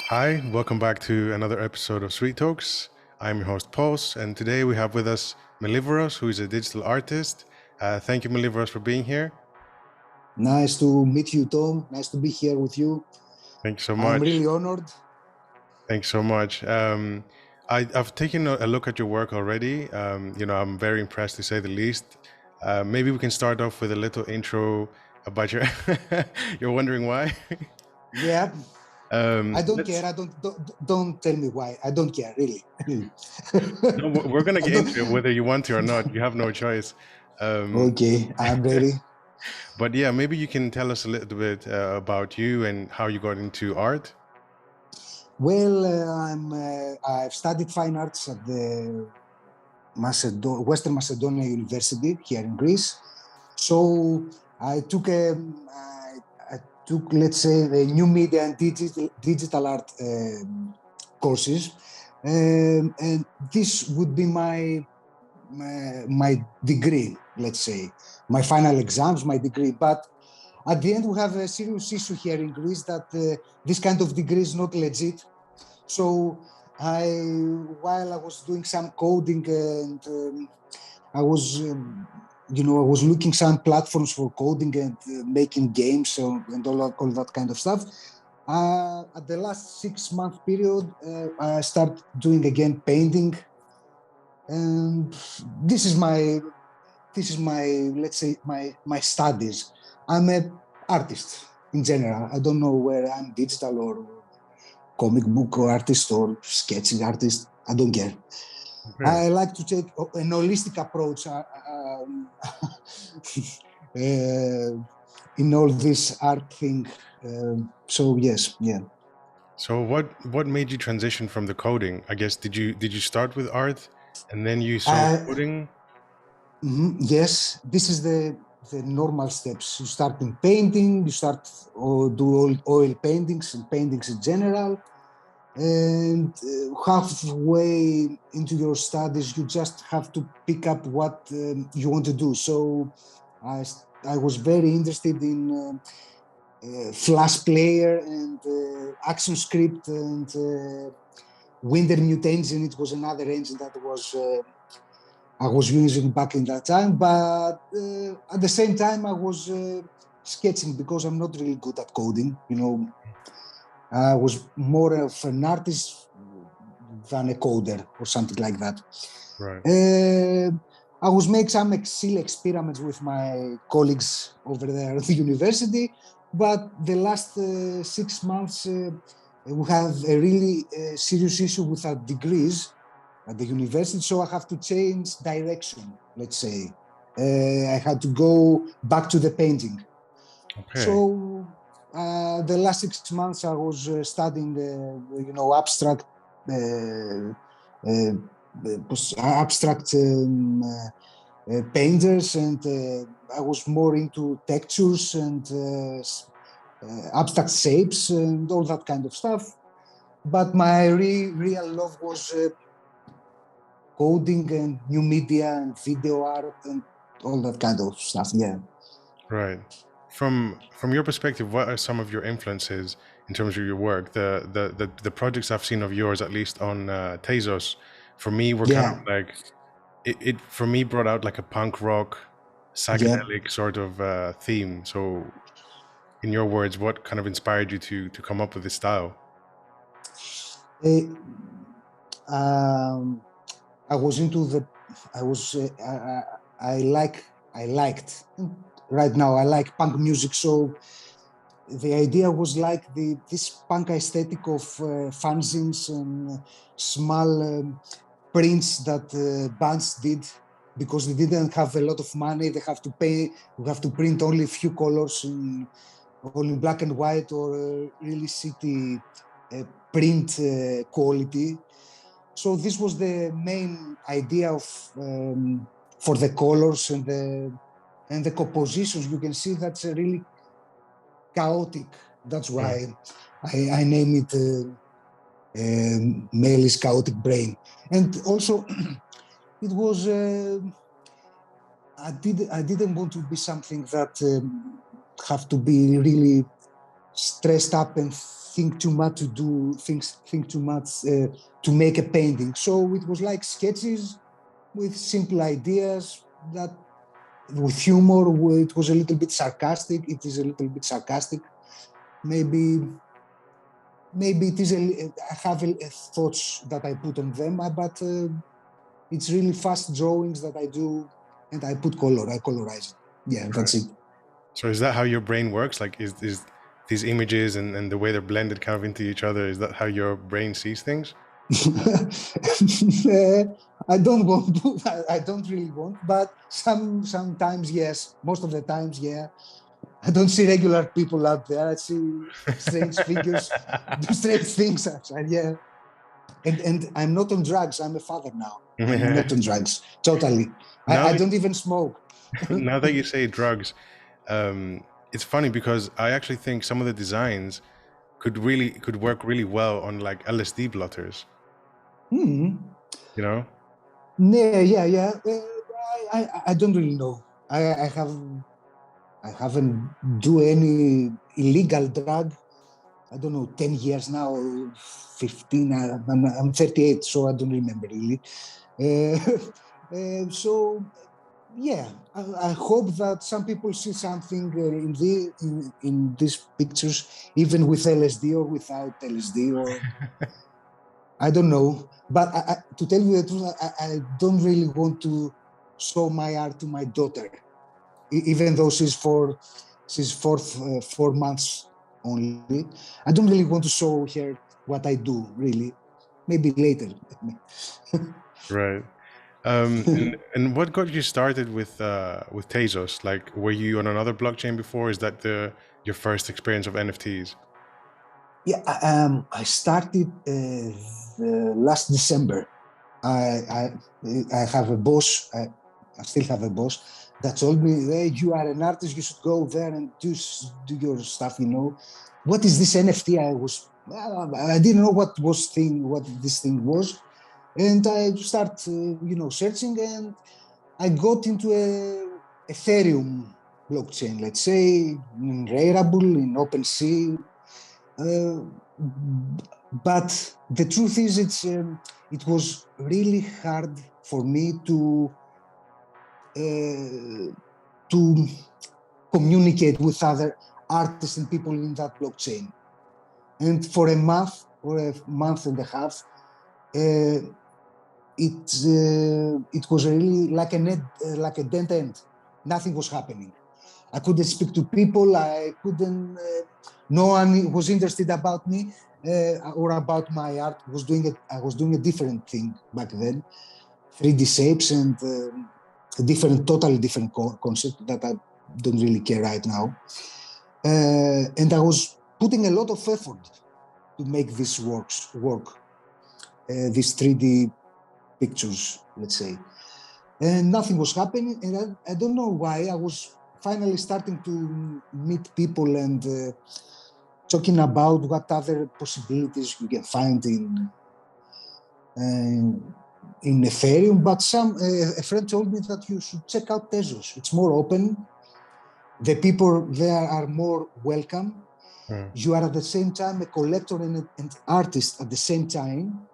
Hi, welcome back to another episode of Sweet Talks. I'm your host, Pulse, and today we have with us Melivoros, who is a digital artist. Thank you, Melivoros, for being here. Nice to meet you, Tom. Nice to be here with you. Thank you so I'm much. really honored. Thanks so much. I've taken a look at your work already. I'm very impressed, to say the least. Maybe we can start off with a little intro about your. You're wondering why? Yeah, I don't Let's. care. Don't tell me why. I don't care really. No, we're gonna I get don't. into it, whether you want to or not. You have no choice. Um, Okay, I'm ready. But yeah, maybe you can tell us a little bit about you and how you got into art. Well, I've studied fine arts at the Western Macedonia University here in Greece. So I took I took, let's say, the new media and digital art courses, and this would be my degree, let's say, my final exams, my degree. But at the end, we have a serious issue here in Greece that this kind of degree is not legit. So while I was doing some coding and I was, I was looking some platforms for coding and making games and all that kind of stuff. At the last 6 month period, I started doing again painting, and this is my let's say my studies. I'm a artist in general. I don't know where I'm digital or comic book artist or sketching artist. I don't care. Okay. I like to take an holistic approach in all this art thing. So yes, yeah. So what made you transition from the coding? I guess did you start with art and then you saw Uh, coding? yes, this is the normal steps. You start in painting. You start or do oil paintings and paintings in general. And halfway into your studies, you just have to pick up what you want to do. So I was very interested in Flash Player and ActionScript and WinterMute engine. It was another engine that I was using back in that time. But at the same time, I was sketching because I'm not really good at coding. I was more of an artist than a coder or something like that. Right. I was making some silly experiments with my colleagues over there at the university, but the last 6 months we have a really serious issue with our degrees at the university, so I have to change direction, let's say. I had to go back to the painting. Okay. So the last 6 months I was studying, abstract, uh, uh, abstract painters, and I was more into textures and abstract shapes and all that kind of stuff. But my real love was coding and new media and video art and all that kind of stuff. Yeah. Right. From your perspective, what are some of your influences in terms of your work? The projects I've seen of yours, at least on Tezos, for me were kind of Yeah. like it for me brought out like a punk rock Yeah. psychedelic sort of theme. So in your words, what kind of inspired you to come up with this style? Uh, um, I was into the. I was. I liked. Right now, I like punk music. So the idea was like this punk aesthetic of fanzines and small prints that bands did because they didn't have a lot of money. They have to pay. We have to print only a few colors in all in black and white or really shitty print quality. So this was the main idea of for the colors and the compositions. You can see that's a really chaotic. That's Mm. why I name it Meli's chaotic brain. And also, it was I didn't want to be something that have to be really stressed up and think too much to do things, think too much to make a painting. So it was like sketches with simple ideas that with humor. It was a little bit sarcastic. It is a little bit sarcastic. Maybe it is I have thoughts that I put on them, but it's really fast drawings that I do, and I put color. I colorize it. Yeah, that's it. So is that how your brain works? Like, is these images and the way they're blended kind of into each other, is that how your brain sees things? I don't want to, I don't really want, but sometimes yes. Most of the times, yeah. I don't see regular people out there. I see strange figures do strange things outside. Yeah. And I'm not on drugs. I'm a father now. I'm not on drugs. Totally. I don't even smoke. Now that you say drugs, it's funny because I actually think some of the designs could work really well on like LSD blotters. You know? Yeah. I don't really know. I haven't do any illegal drug. I don't know, 10 years now, 15. I'm 38, so I don't remember really. So yeah, I hope that some people see something in these pictures, even with LSD or without LSD, or I don't know. But to tell you the truth, I don't really want to show my art to my daughter, even though she's 4 months only. I don't really want to show her what I do, really. Maybe later. Right. And what got you started with Tezos? Like, were you on another blockchain before? Is that your first experience of NFTs? Yeah, I started last December. I have a boss. I still have a boss that told me, "Hey, you are an artist. You should go there and do your stuff." What is this NFT? I didn't know what this thing was, and I start searching, and I got into a Ethereum blockchain. Let's say in Rarible, in OpenSea. Uh, but the truth is, it was really hard for me to communicate with other artists and people in that blockchain. And for a month or a month and a half, it was really like like a dead end. Nothing was happening. I couldn't speak to people. I couldn't. No one was interested about me or about my art. I was doing a different thing back then, 3D shapes and totally different concept that I don't really care right now. And I was putting a lot of effort to make this work. These 3D pictures, let's say, and nothing was happening. And I don't know why. I was finally starting to meet people and talking about what other possibilities you can find in Ethereum. But a friend told me that you should check out Tezos. It's more open. The people there are more welcome. You are at the same time a collector and artist at the same time.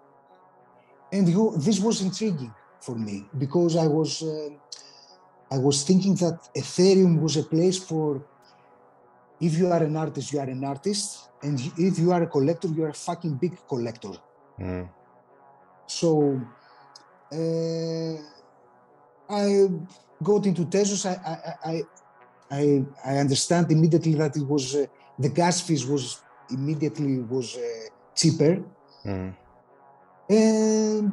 And this was intriguing for me because I was thinking that Ethereum was a place for, if you are an artist, you are an artist. And if you are a collector, you are a fucking big collector. So I got into Tezos. I understand immediately that it was the gas fees was cheaper. And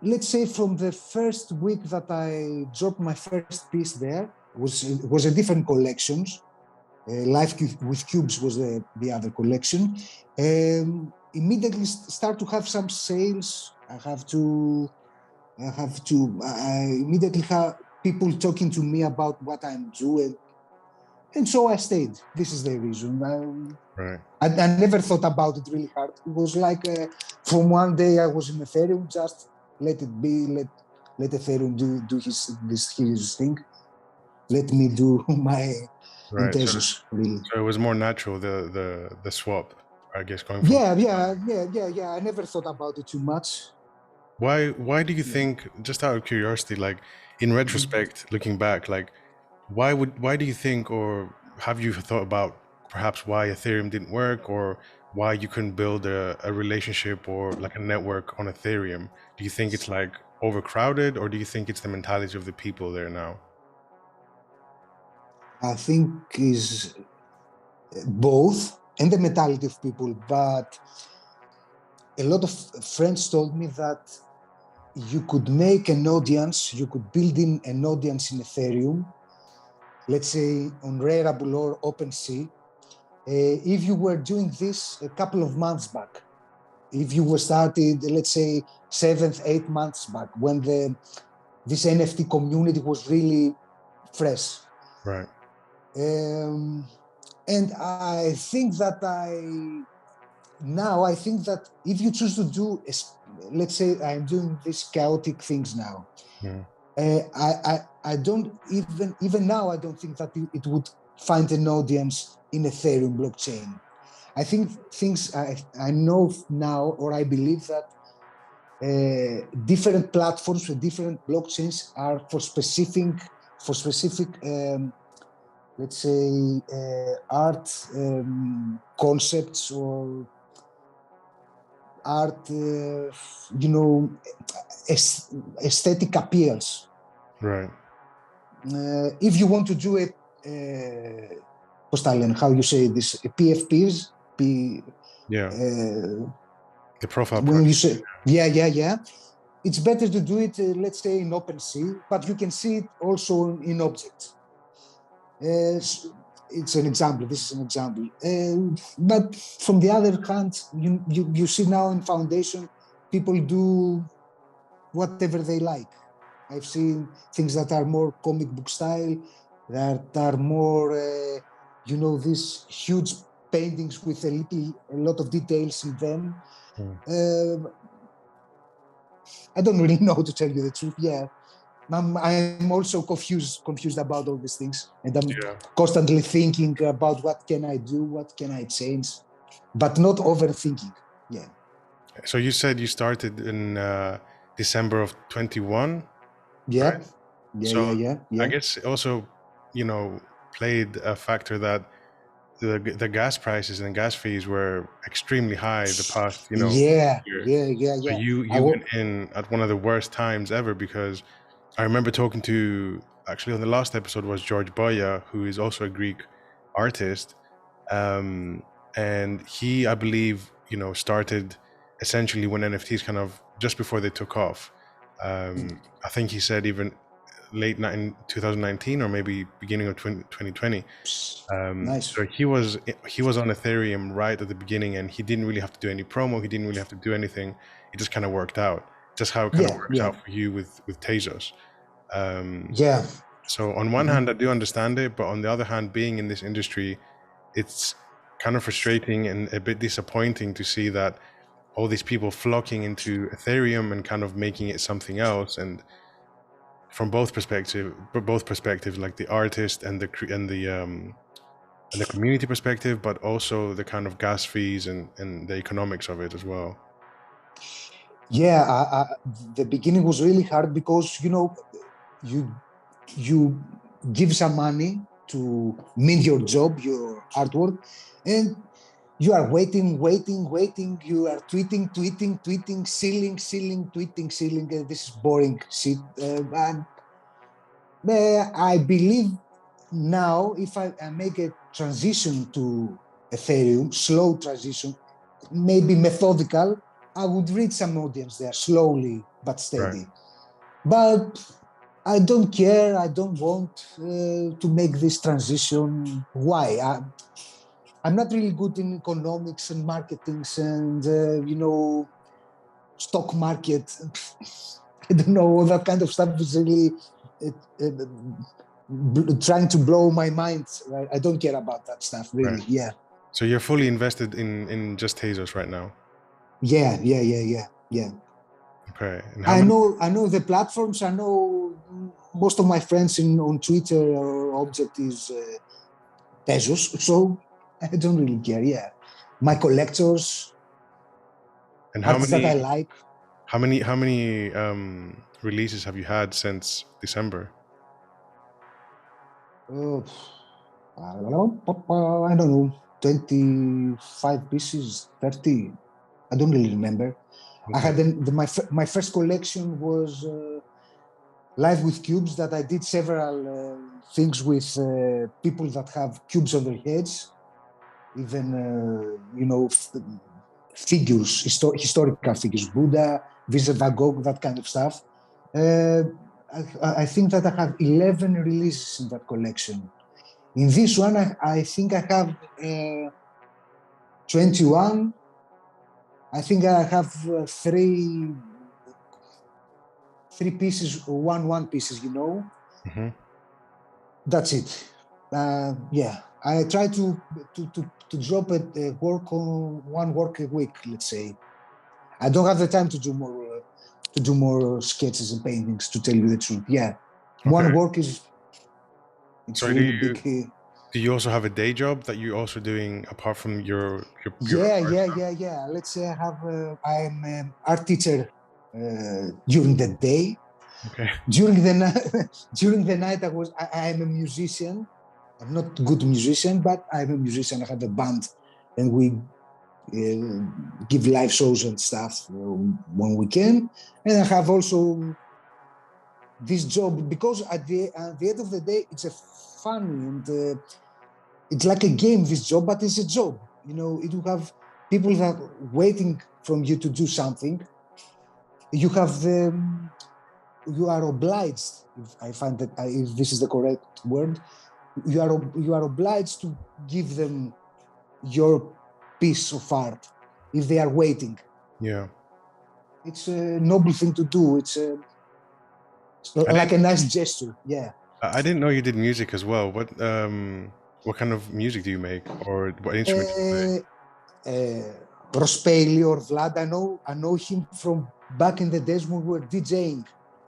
let's say from the first week that I dropped my first piece there, was a different collections. Life with Cubes was the other collection. Immediately start to have some sales. I immediately have people talking to me about what I'm doing. And so I stayed. This is the reason. Right. I never thought about it really hard. It was like from one day I was in Ethereum, just let it be, let Ethereum do his thing. Let me do my Right. Tezos, really. So it was more natural, the swap. I guess, going from. Yeah. I never thought about it too much. Why do you think, just out of curiosity, like in retrospect, looking back, like why do you think, or have you thought about perhaps why Ethereum didn't work, or why you couldn't build a relationship or like a network on Ethereum? Do you think it's like overcrowded, or do you think it's the mentality of the people there now? I think is both, and the mentality of people, but a lot of friends told me that you could make an audience, you could build in an audience in Ethereum, let's say on Rarible or OpenSea, if you were doing this a couple of months back, if you were started, let's say 7, 8 months back, when this NFT community was really fresh. Right. And I think that I think that if you choose to do, let's say I'm doing these chaotic things now, I don't even now, I don't think that it would find an audience in Ethereum blockchain. I think I know now, or I believe that different platforms with different blockchains are for specific, let's say, art concepts or art, aesthetic appeals. Right. If you want to do it, how you say this, PFPs, Yeah. The profile when you project. say, yeah, it's better to do it, let's say, in OpenSea, but you can see it also in objects. It's an example. This is an example. But from the other hand, you see now in Foundation, people do whatever they like. I've seen things that are more comic book style, that are more, these huge paintings with a lot of details in them. I don't really know, to tell you the truth. Yeah, I'm also confused about all these things, and I'm constantly thinking about what can I do, what can I change, but not overthinking. Yeah. So you said you started in December of 21, Yeah. right? So I Yeah. guess also, played a factor that the gas prices and gas fees were extremely high the past, year. So Yeah. you went in at one of the worst times ever, because I remember talking to, actually on the last episode was George Boya, who is also a Greek artist. And he, I believe, started essentially when NFTs kind of just before they took off. I think he said even in 2019 or maybe beginning of 2020. Nice. So he was on Ethereum right at the beginning, and he didn't really have to do any promo. He didn't really have to do anything. It just kind of worked out. Just how it kind of works out for you with Tezos. Yeah. So on one hand, I do understand it, but on the other hand, being in this industry, it's kind of frustrating and a bit disappointing to see that all these people flocking into Ethereum and kind of making it something else. And from both perspectives, like the artist and the community perspective, but also the kind of gas fees and the economics of it as well. Yeah, the beginning was really hard because you give some money to mint your job, your artwork, and you are waiting. You are tweeting, sealing, tweeting, sealing. This is boring shit. And I believe now, if I make a transition to Ethereum, slow transition, maybe methodical, I would reach some audience there slowly but steady. Right. But I don't care. I don't want to make this transition. Why? I'm not really good in economics and marketings and, stock market. I don't know. All that kind of stuff is really trying to blow my mind. Right? I don't care about that stuff, really. Right. Yeah. So you're fully invested in just Tezos right now. Yeah. Okay. And I know the platforms. I know most of my friends on Twitter or Object is Tezos, so I don't really care. Yeah. my collectors, And artists that I like. how many releases have you had since December? I don't know, 25 pieces, 30. I don't really remember. Okay. I had my first collection was Live with Cubes, that I did several things with people that have cubes on their heads, even figures, historical figures, Buddha, Vincent van Gogh, that kind of stuff. I think that I have 11 releases in that collection. In this one, I think I have 21. I think I have three pieces, one pieces, Mm-hmm. That's it. Yeah, I try to drop a work on one work a week, let's say. I don't have the time to do more sketches and paintings, to tell you the truth. Yeah, Okay. one work it's So really big. do you also have a day job that you're also doing apart from your Yeah. Let's say I'm an art teacher during the day. Okay. During the night, during the night, I'm a musician. I'm not a good musician, but I'm a musician. I have a band, and we give live shows and stuff when we can. And I have also this job, because at the end of the day, it's a funny and it's like a game. This job, but it's a job. It will have people that are waiting from you to do something. You have you are obliged. If I find that if this is the correct word, you are obliged to give them your piece of art if they are waiting. Yeah. It's a noble thing to do. It's like a nice gesture. Yeah. I didn't know you did music as well. What kind of music do you make, or what instrument do you play? Rospeli or Vlad, I know him from back in the days when we were DJing.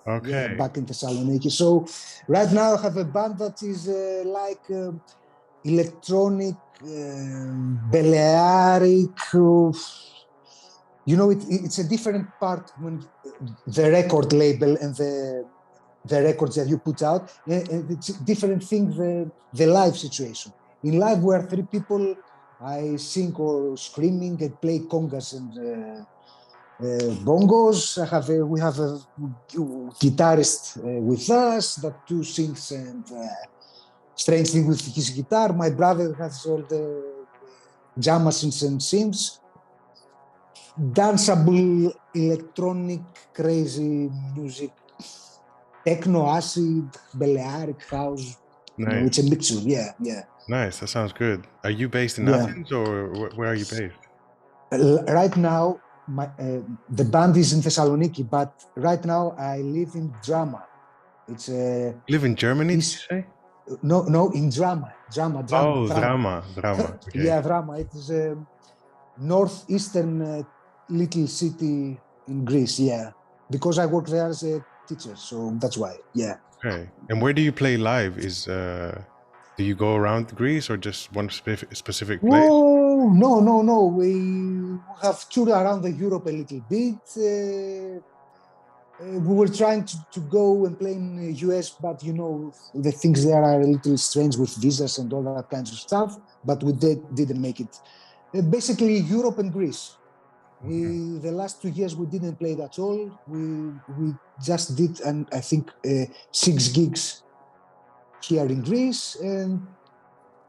Yeah, Okay. back in Thessaloniki. So right now I have a band that is like electronic, Balearic. It's a different part when the record label and the records that you put out. It's a different thing, the live situation. In live, where three people, I sing or screaming and play congas and bongos. We have a guitarist with us that too sings and strange thing with his guitar. My brother has all the jam machines and synths. Danceable, electronic, crazy music, techno, acid, Balearic house. Nice. It's a mixture. Yeah. Nice. That sounds good. Are you based in Yeah. Athens, or where are you based? Right now, the band is in Thessaloniki, but right now I live in Drama. It's a Live in Germany, did you is say? no in Drama. Oh, drama. Okay. Yeah, Drama. It is a northeastern little city in Greece. Yeah, because I work there as a teacher, so that's why. Yeah. Okay. And where do you play live? Do you go around Greece or just one specific place? Whoa, no. We have toured around the Europe a little bit. We were trying to go and play in the US, but the things there are a little strange with visas and all that kinds of stuff. But we didn't make it. Basically, Europe and Greece. The last 2 years we didn't play it at all. We just did, and I think 6 gigs here in Greece, and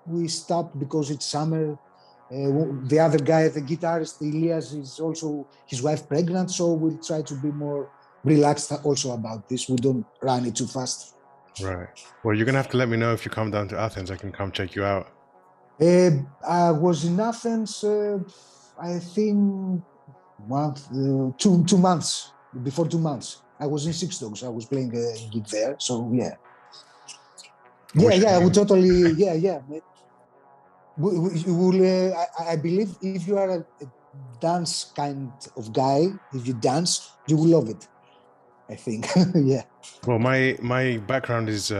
we stopped because it's summer. The other guy, the guitarist Elias, is also his wife pregnant, so we'll try to be more relaxed also about this. We don't run it too fast. Right. Well, you're gonna have to let me know if you come down to Athens. I can come check you out. I was in Athens, I think, 2 months, before 2 months. I was in Six Dogs. I was playing a gig there. So, yeah. Yeah, we totally, yeah. I believe if you are a dance kind of guy, if you dance, you will love it, I think. Yeah. Well, my background is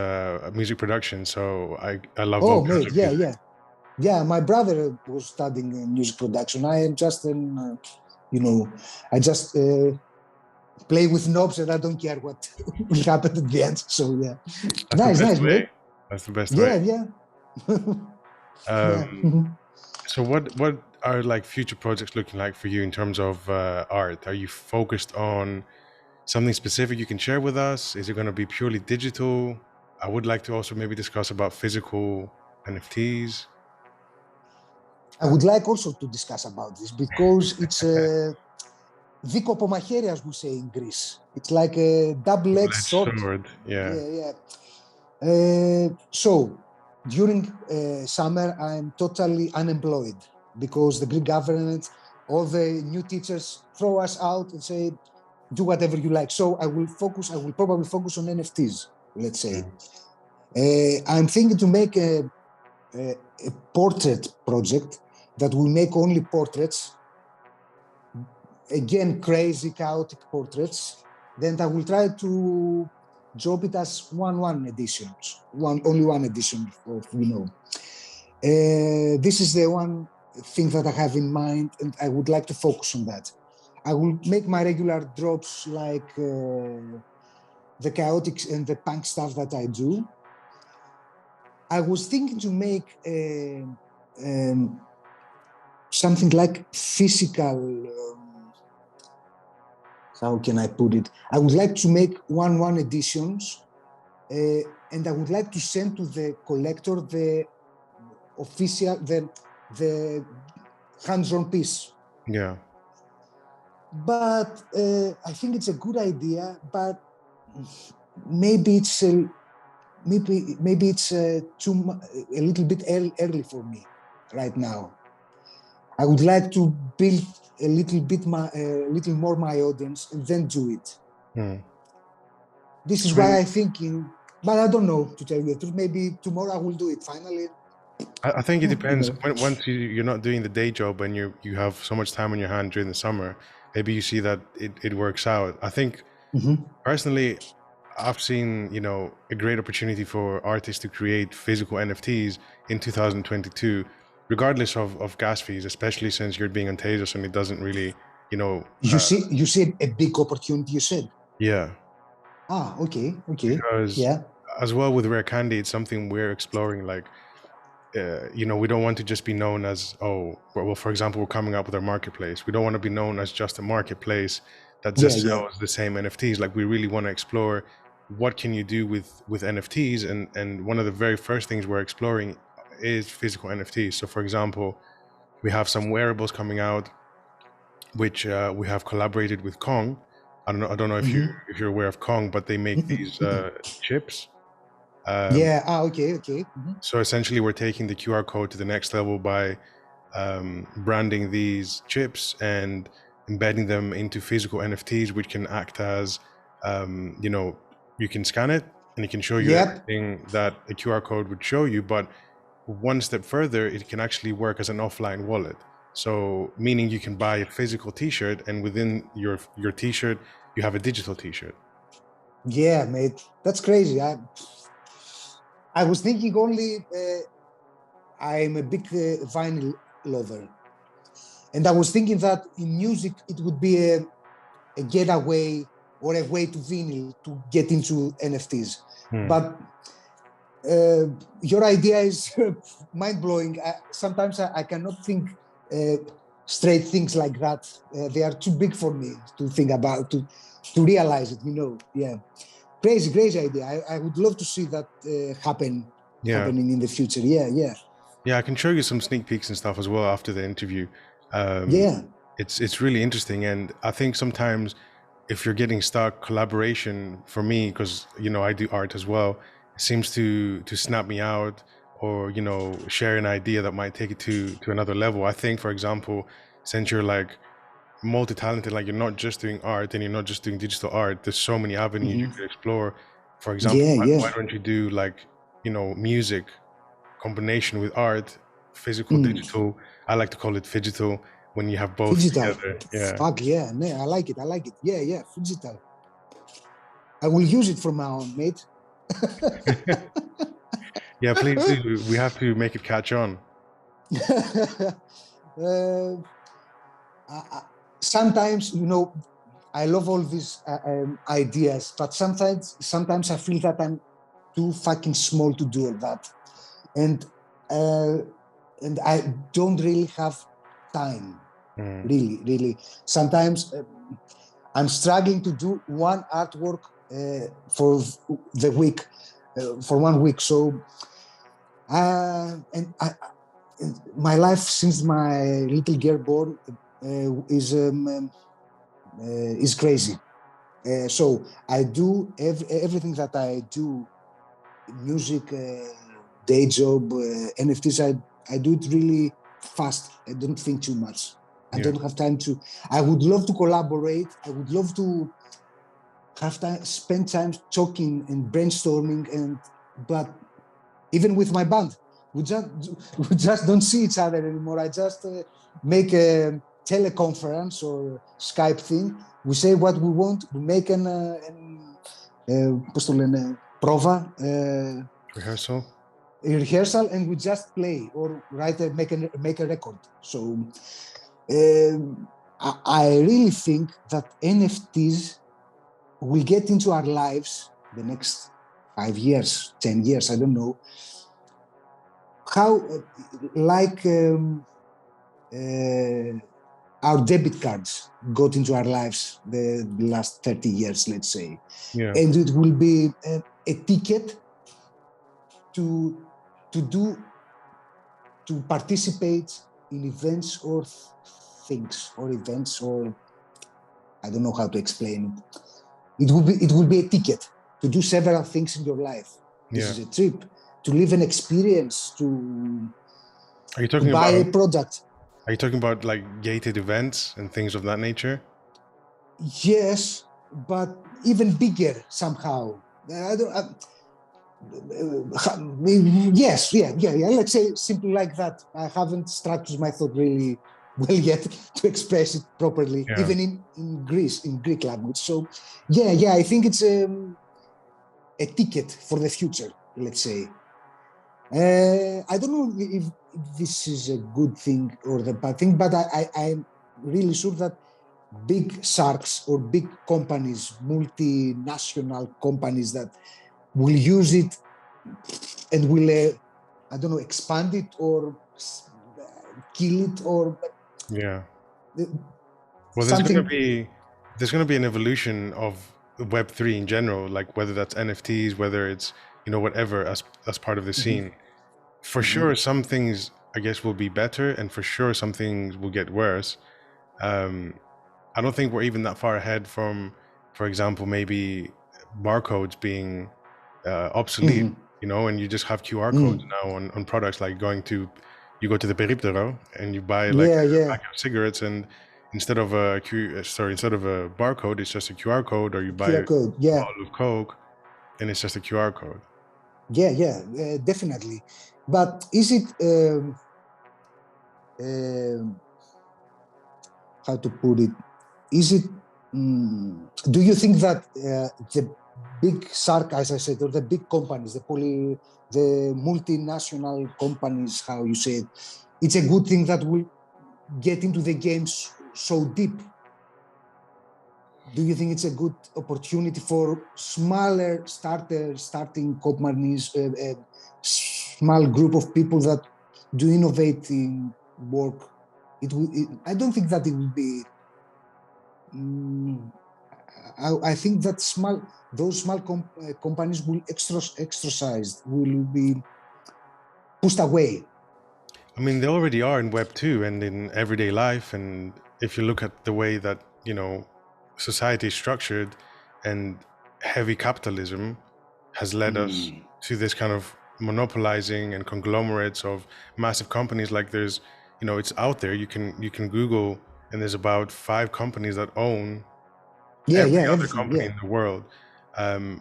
music production, so I love all Oh, kinds mate, of yeah, music. yeah. Yeah, my brother was studying music production. I am just an, I just play with knobs and I don't care what will happen at the end. So yeah, That's the best nice, way. mate. That's the best way. Yeah. Um, Yeah. so what are like future projects looking like for you in terms of art? Are you focused on something specific you can share with us? Is it going to be purely digital? I would like to also maybe discuss about physical NFTs. I would like also to discuss about this because it's a δίκο από μαχαίρι, as we say in Greece. It's like a double-edged Double-edged sword. sword. Yeah. Yeah. So during summer, I'm totally unemployed because the Greek government, all the new teachers throw us out and say, do whatever you like. So I will probably focus on NFTs, let's say. Mm. I'm thinking to make a portrait project that will make only portraits, again, crazy, chaotic portraits. Then I will try to drop it as one editions, only one edition of, this is the one thing that I have in mind, and I would like to focus on that. I will make my regular drops like the chaotic and the punk stuff that I do. I was thinking to make something like physical. How can I put it? I would like to make one editions, and I would like to send to the collector the official, the hands-on piece. Yeah. But I think it's a good idea, but maybe it's a little bit early for me right now. I would like to build a little more my audience and then do it. Mm. This is why I'm thinking, but I don't know, to tell you the truth. Maybe tomorrow I will do it finally. I think it depends. Once you're not doing the day job and you have so much time on your hand during the summer, maybe you see that it works out. I think personally, I've seen, a great opportunity for artists to create physical NFTs in 2022, regardless of gas fees, especially since you're being on Tezos and it doesn't really, You see a big opportunity, you said. yeah. Okay. Because Yeah. as well with Rare Candy, it's something we're exploring. Like, we don't want to just be known as, for example, we're coming up with our marketplace. We don't want to be known as just a marketplace that just sells the same NFTs. Like, we really want to explore what can you do with NFTs, and one of the very first things we're exploring is physical NFTs. So, for example, we have some wearables coming out, which we have collaborated with Kong. I don't know if you're aware of Kong, but they make these chips. Okay. So essentially, we're taking the QR code to the next level by branding these chips and embedding them into physical NFTs, which can act as, you can scan it and it can show you everything that the QR code would show you. But one step further, it can actually work as an offline wallet. So meaning you can buy a physical T-shirt, and within your T-shirt, you have a digital T-shirt. Yeah, mate, that's crazy. I was thinking only. I'm a big vinyl lover, and I was thinking that in music it would be a getaway or a way to vinyl to get into NFTs. But your idea is mind-blowing. Sometimes I cannot think straight things like that. They are too big for me to think about, to realize it, Yeah. Crazy idea. I would love to see that happening in the future. Yeah, I can show you some sneak peeks and stuff as well after the interview. It's really interesting, and I think sometimes if you're getting stuck, collaboration for me, because I do art as well, it seems to snap me out, or share an idea that might take it to another level. I think, for example, since you're like multi-talented, like you're not just doing art and you're not just doing digital art, there's so many avenues you could explore. For example, why don't you do like music combination with art, physical, digital. I like to call it phygital when you have both Digital. together. Yeah. Fuck yeah, I like it. Yeah, digital. I will use it from now on, mate. Yeah, please do. We have to make it catch on. uh, sometimes, I love all these ideas, but sometimes I feel that I'm too fucking small to do all that, and uh, and I don't really have time. Really. Sometimes I'm struggling to do one artwork for the week, for 1 week. So, and my life since my little girl born is crazy. So I do everything that I do, music, day job, NFTs. I do it really fast. I don't think too much. I don't have time to. I would love to collaborate. I would love to have time, spend time talking and brainstorming, but even with my band, we just don't see each other anymore. I just make a teleconference or Skype thing. We say what we want. We make πώς το λένε, prova, rehearsal, and we just play or make a record. So I really think that NFTs will get into our lives the next 5 years, 10 years, I don't know. How, like our debit cards got into our lives the last 30 years, let's say. And it will be a ticket to participate in events or things, or events, or I don't know how to explain it. It will be a ticket to do several things in your life. This is a trip, to live an experience, to buy a product. Are you talking about like gated events and things of that nature? Yes, but even bigger somehow. Yes, yeah. Let's say simply like that. I haven't structured my thought really well yet to express it properly, even in Greek language. So, yeah. I think it's a ticket for the future, let's say. I don't know if this is a good thing or the bad thing, but I'm really sure that big sharks or big companies, multinational companies, that will use it and will, I don't know, expand it or kill it, or well, there's going to be an evolution of Web3 in general, like whether that's NFTs, whether it's whatever as part of the scene. For sure, some things I guess will be better, and for sure some things will get worse. I don't think we're even that far ahead from, for example, maybe barcodes being obsolete, and you just have QR codes now on products, like you go to the periptero and you buy like a pack of cigarettes, and instead of a barcode, it's just a QR code, or you buy a bottle of Coke and it's just a QR code. Yeah, definitely. But is it, how to put it? Is it? Do you think that the big shark, as I said, or the big companies, the multinational companies, how you say it, it's a good thing that will get into the games so deep? Do you think it's a good opportunity for smaller starting companies, a small group of people that do innovating work? I don't think that it will be. I think that those small companies will exercised, will be pushed away. I mean, they already are in Web 2 and in everyday life. And if you look at the way that, society is structured, and heavy capitalism has led us to this kind of monopolizing and conglomerates of massive companies. Like there's, it's out there. You can Google, and there's about 5 companies that own every other company in the world.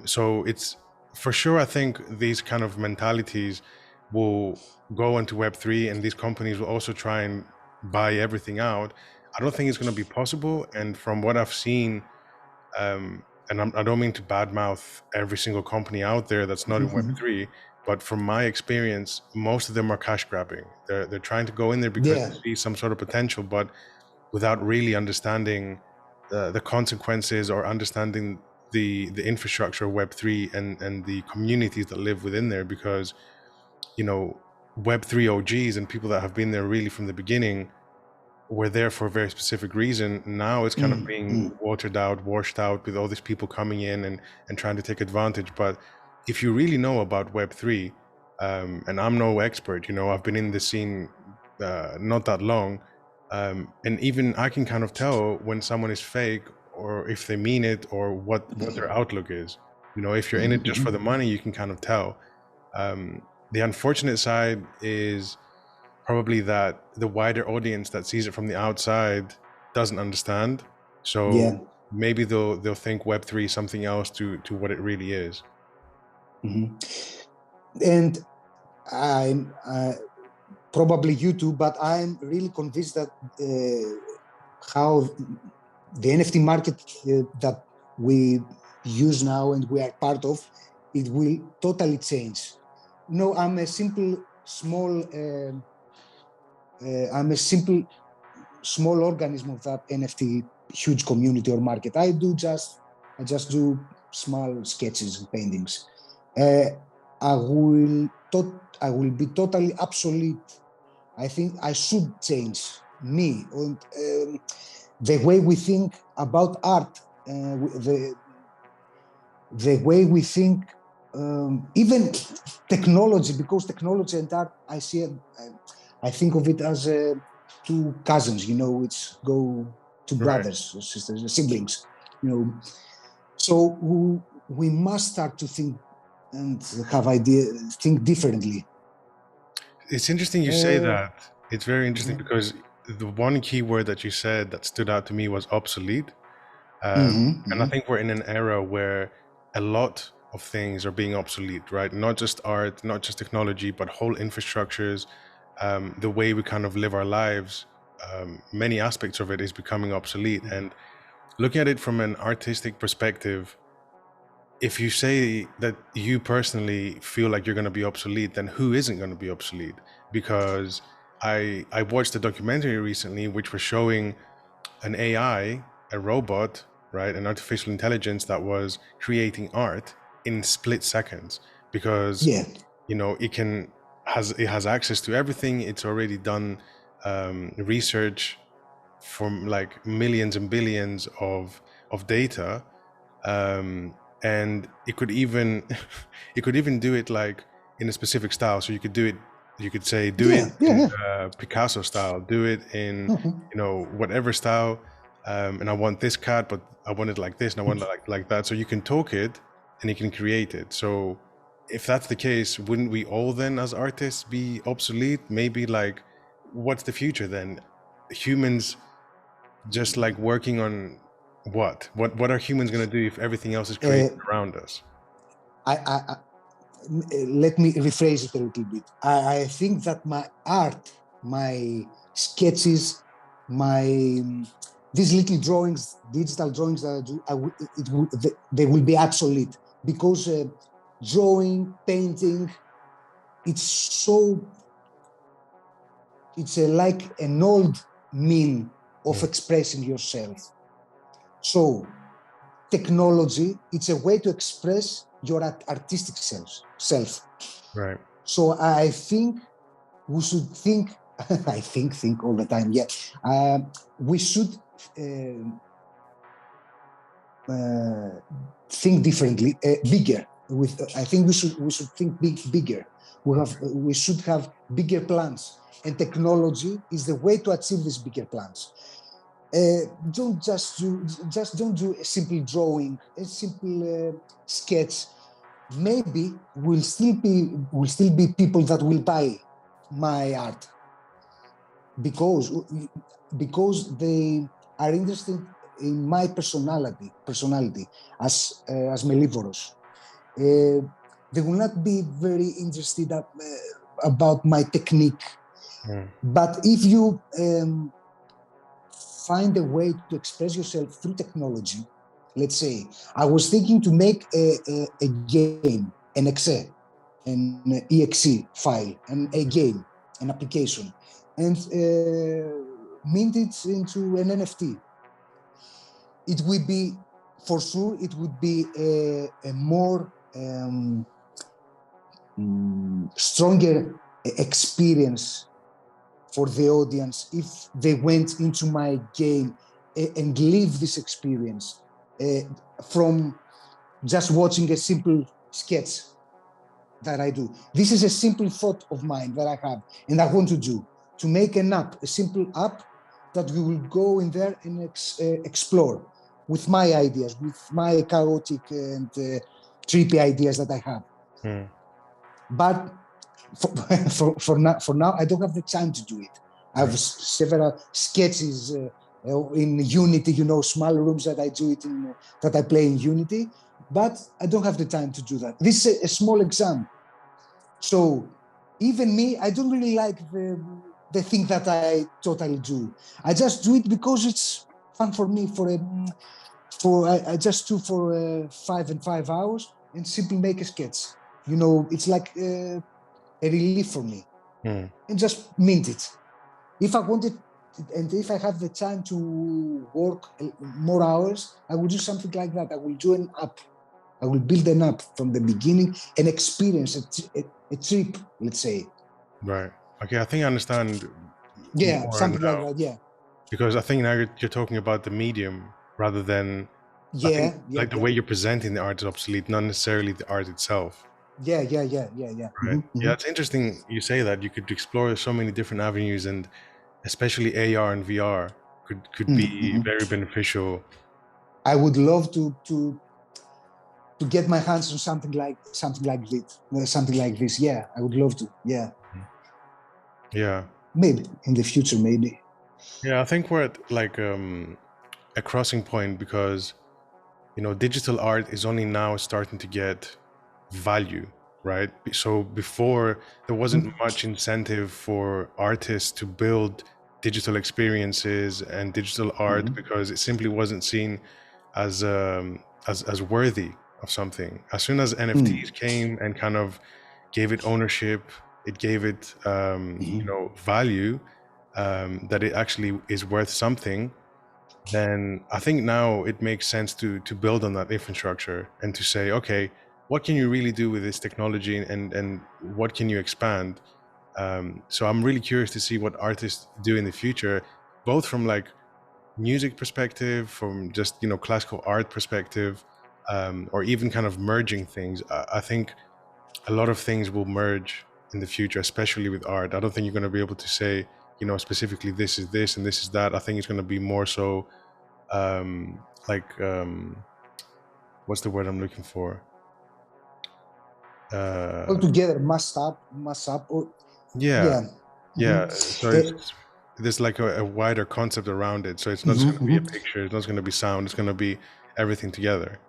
So it's for sure, I think these kind of mentalities will go into Web3, and these companies will also try and buy everything out. I don't think it's going to be possible. And from what I've seen, and I don't mean to badmouth every single company out there that's not in Web3, but from my experience, most of them are cash grabbing. They're trying to go in there because Yeah. they see some sort of potential, but without really understanding the consequences or understanding the infrastructure of Web3 and the communities that live within there. Because, you know, Web3 OGs and people that have been there really from the beginning were there for a very specific reason. Now it's kind of being watered out, washed out with all these people coming in and trying to take advantage. But if you really know about Web3, and I'm no expert, you know, I've been in the scene not that long, and even I can kind of tell when someone is fake or if they mean it or what their outlook is. You know, if you're in it just for the money, you can kind of tell. The unfortunate side is probably that the wider audience that sees it from the outside doesn't understand. So Yeah. maybe they'll think Web3 is something else to what it really is. And I'm probably you too, but I'm really convinced that how the NFT market that we use now and we are part of, it will totally change. No, I'm a simple small organism of that NFT huge community or market. I just do small sketches and paintings. I will be totally obsolete. I think I should change me and the way we think about art, the way we think, even technology, because technology and art, I think of it as two cousins, you know, which go to Right. brothers, sisters, siblings, you know. So we must start to think and think differently. It's interesting you say that. It's very interesting because the one key word that you said that stood out to me was obsolete. And I think we're in an era where a lot of things are being obsolete, right? Not just art, not just technology, but whole infrastructures, the way we kind of live our lives. Many aspects of it is becoming obsolete. And looking at it from an artistic perspective, if you say that you personally feel like you're going to be obsolete, then who isn't going to be obsolete? Because I watched a documentary recently which was showing an AI, a robot, right, an artificial intelligence that was creating art in split seconds. Because, Yeah, you know, it has access to everything. It's already done research from like millions and billions of data, and it could even it could even do it like in a specific style. So you could say do it yeah, in yeah. Picasso style, do it in, you know, whatever style, and I want this cat but I want it like this and I want it like that. So you can talk it and you can create it. So if that's the case, wouldn't we all then as artists be obsolete? Maybe like, what's the future then? Humans just like working on what are humans going to do if everything else is created around us? I let me rephrase it a little bit. I think that my art, my sketches, my these little drawings, digital drawings that I do, they will be obsolete because drawing, painting, it's so it's like an old mean of expressing yourself. So technology, it's a way to express your artistic self. Right. So I think we should think. I think all the time. Yeah, we should think differently, bigger. With I think we should think bigger. We should have bigger plans, and technology is the way to achieve these bigger plans. Don't just don't do a simple drawing, a simple sketch. Maybe will still be people that will buy my art because they are interested in my personality as Melivoros. They will not be very interested about my technique. But if you find a way to express yourself through technology, let's say I was thinking to make a game, an exe, an exe file, and a game, an application, and mint it into an NFT. It would be, for sure, it would be a more stronger experience for the audience if they went into my game and live this experience from just watching a simple sketch that I do. This is a simple thought of mine that I have and I want to do, to make an app, a simple app that we will go in there and explore with my ideas, with my chaotic and trippy ideas that I have. But for now, I don't have the time to do it. I have several sketches in Unity, small rooms that I do it in, that I play in Unity, but I don't have the time to do that. This is a small exam. So even me, I don't really like the thing that I totally do. I just do it because it's fun for me. I just do for 5 hours and simply make a sketch. It's like a relief for me, and just mint it. If I wanted, and if I have the time to work more hours, I will do something like that. I will do an app. I will build an app from the beginning and experience a trip, let's say. Right. Okay, I think I understand Yeah, more something like now. that. Yeah. Because I think now you're talking about the medium rather than, I think Yeah. Yeah. like the Yeah. way you're presenting the art is obsolete, not necessarily the art itself. Yeah. Yeah. Yeah. Yeah. Yeah. Right. Yeah, it's interesting you say that. You could explore so many different avenues, and especially AR and VR could be very beneficial. I would love to get my hands on something like this. Yeah, I would love to. Yeah, Yeah. maybe in the future, maybe. Yeah, I think we're at like a crossing point because digital art is only now starting to get value, right? So before there wasn't much incentive for artists to build digital experiences and digital art because it simply wasn't seen as as worthy of something. As soon as NFTs came and kind of gave it ownership, it gave it value, that it actually is worth something, then I think now it makes sense to build on that infrastructure and to say, okay, what can you really do with this technology, and what can you expand? So I'm really curious to see what artists do in the future, both from like music perspective, from just classical art perspective, or even kind of merging things. I think a lot of things will merge in the future, especially with art. I don't think you're going to be able to say, specifically this is this and this is that. I think it's going to be more so like what's the word I'm looking for? All together, mass up, or Yeah, yeah. yeah. So it's there's like a wider concept around it. So it's not just going to be a picture. It's not going to be sound. It's going to be everything together.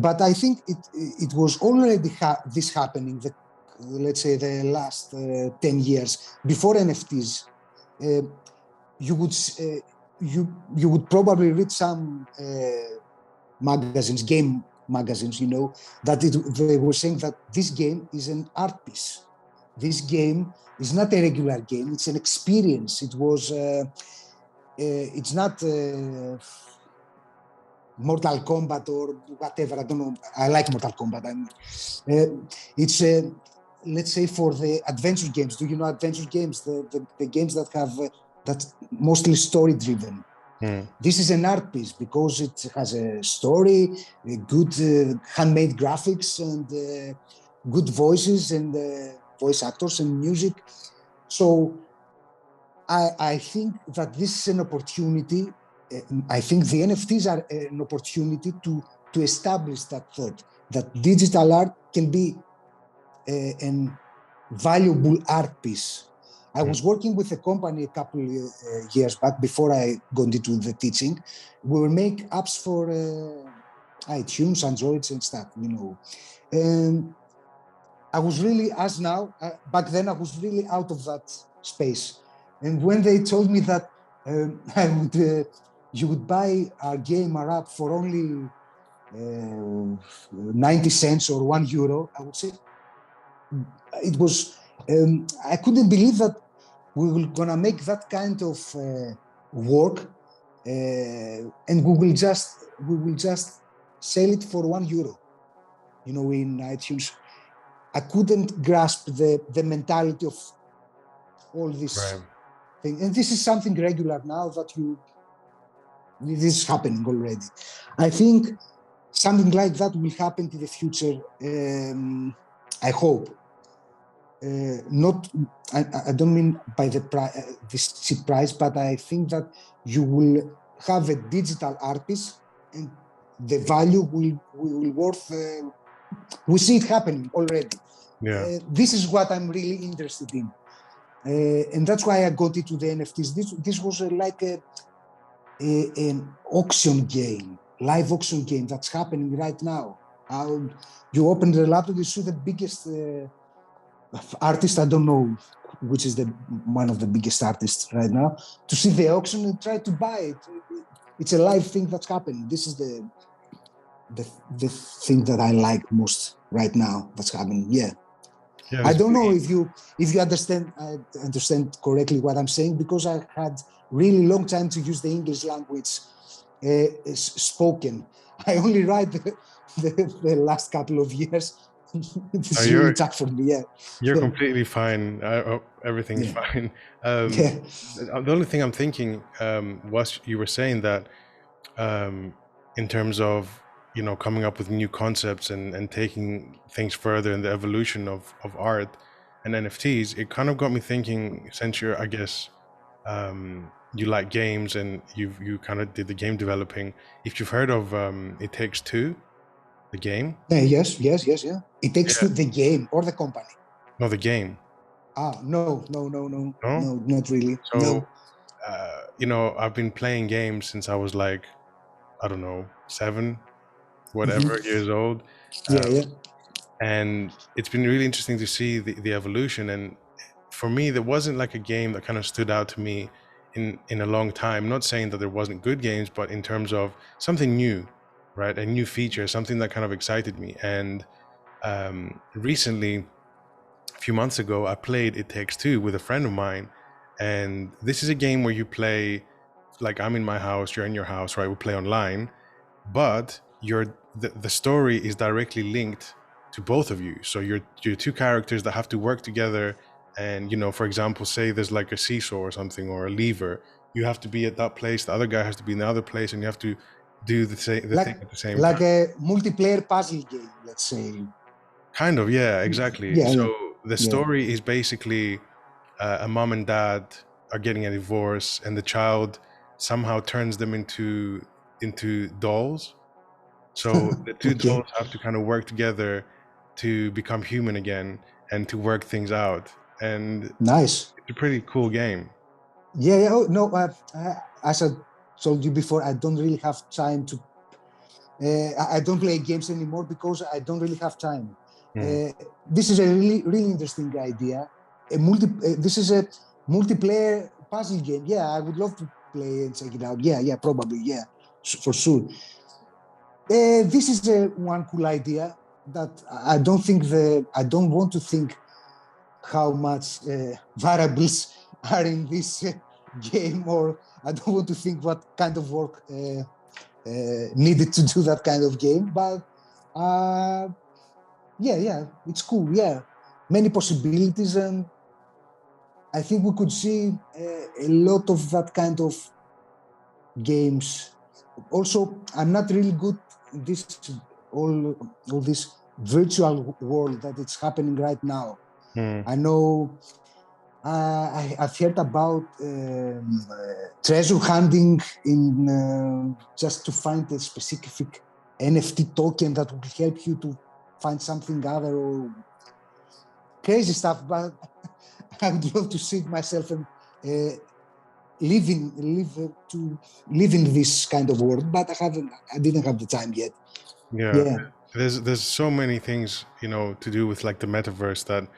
But I think it was already this happening. Let's say the last 10 years before NFTs. You would you would probably read some magazines, game magazines, that they were saying that this game is an art piece. This game is not a regular game; it's an experience. It's not Mortal Kombat or whatever. I don't know. I like Mortal Kombat. It's let's say for the adventure games. Do you know adventure games? The games that have that mostly story driven. This is an art piece because it has a story, a good handmade graphics, and good voices and voice actors and music. So I think that this is an opportunity. I think the NFTs are an opportunity to establish that thought that digital art can be an valuable art piece. I was working with a company a couple years back before I got into the teaching. We will make apps for iTunes, Androids, and stuff, And I was really, as now, back then, I was really out of that space. And when they told me that you would buy our game, our app for only 90 cents or €1, I would say, it was, I couldn't believe that we were gonna make that kind of work, and we will just sell it for €1, in iTunes. I couldn't grasp the mentality of all this Right. thing, and this is something regular now that this is happening already. I think something like that will happen in the future. I hope. Not, I don't mean by this cheap price, but I think that you will have a digital art piece, and the value will worth. We see it happening already. Yeah. This is what I'm really interested in, and that's why I got into the NFTs. This was like an auction game, live auction game that's happening right now. You open the laptop, you see the biggest artist. I don't know which is the one of the biggest artists right now. To see the auction and try to buy it. It's a live thing that's happening. This is the thing that I like most right now that's happening. Yeah. Yeah. I There's don't know many, if you understand correctly what I'm saying, because I had really long time to use the English language spoken. I only write the last couple of years. no, It's really tough for me. Yeah, you're completely fine. Everything's yeah, fine. yeah, The only thing I'm thinking was you were saying that in terms of coming up with new concepts and taking things further in the evolution of art and NFTs. It kind of got me thinking, since you're, I guess, you like games and you kind of did the game developing. If you've heard of It Takes Two, the game. yeah. Yes, yes, yes, yeah. It takes Yeah. to the game or the company. No, the game. No, no, no, no, No. no, not really. So No. I've been playing games since I was like, I don't know, 7, Mhm. whatever years old. Yeah, yeah. And it's been really interesting to see the evolution. And for me, there wasn't like a game that kind of stood out to me in a long time. Not saying that there wasn't good games, but in terms of something new, right? A new feature, something that kind of excited me. And recently, a few months ago, I played It Takes Two with a friend of mine. And this is a game where you play, like, I'm in my house, you're in your house, right? We play online, but the story is directly linked to both of you. So you're two characters that have to work together. And for example, say there's like a seesaw or something, or a lever. You have to be at that place, the other guy has to be in the other place, and you have to do the Like thing at the same like time. a multiplayer puzzle game, let's say. Kind of, yeah, exactly. Yeah, So yeah, the yeah. story is basically a mom and dad are getting a divorce, and the child somehow turns them into dolls. So the two Okay, dolls have to kind of work together to become human again and to work things out. And nice. it's a pretty cool game. Yeah, yeah. Oh, no, as I told you before, I don't really have time to. I don't play games anymore because I don't really have time. Mm. Uh, this is a really interesting idea. This is a multiplayer puzzle game. Yeah, I would love to play and check it out. Yeah, yeah, probably. Yeah, for sure. This is one cool idea that I don't want to think how much variables are in this game, or I don't want to think what kind of work needed to do that kind of game. But uh, yeah, yeah, it's cool. Yeah, many possibilities, and I think we could see a lot of that kind of games. Also, I'm not really good in this all all this virtual world that it's happening right now. Mm. I know I've heard about treasure hunting in just to find a specific NFT token that will help you to find something other, or crazy stuff. But I would love to see myself and uh, live in this kind of world. But I didn't have the time yet. Yeah. Yeah, There's so many things, to do with like the metaverse, that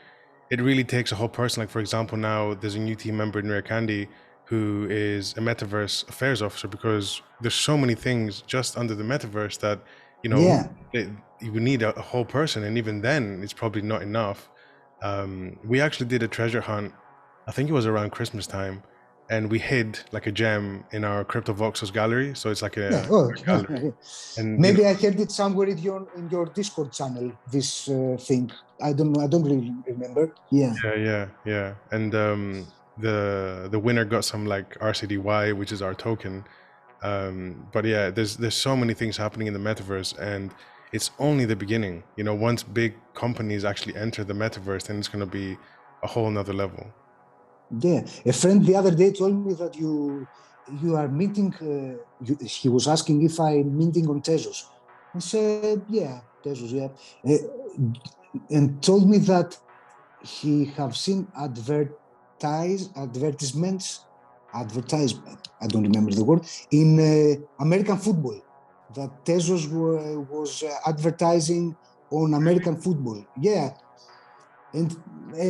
it really takes a whole person. Like, for example, now there's a new team member in Candy who is a metaverse affairs officer, because there's so many things just under the metaverse that, yeah, it, you would need a whole person. And even then it's probably not enough. We actually did a treasure hunt. I think it was around Christmas time, and we hid like a gem in our Crypto Voxels gallery. So it's like Yeah. a Oh, gallery, and maybe I heard it somewhere in your Discord channel. This thing. I don't know. I don't really remember. Yeah. yeah. And the winner got some like RCDY, which is our token. But yeah, there's so many things happening in the metaverse, and it's only the beginning. You know, once big companies actually enter the metaverse, then it's going to be a whole nother level. Yeah, a friend the other day told me that you are minting. He was asking if I'm minting on Tezos. I said, yeah, Tezos, yeah, and told me that he have seen advertisements, advertisement. I don't remember the word in American football. That Tezos was advertising on American football. Yeah, and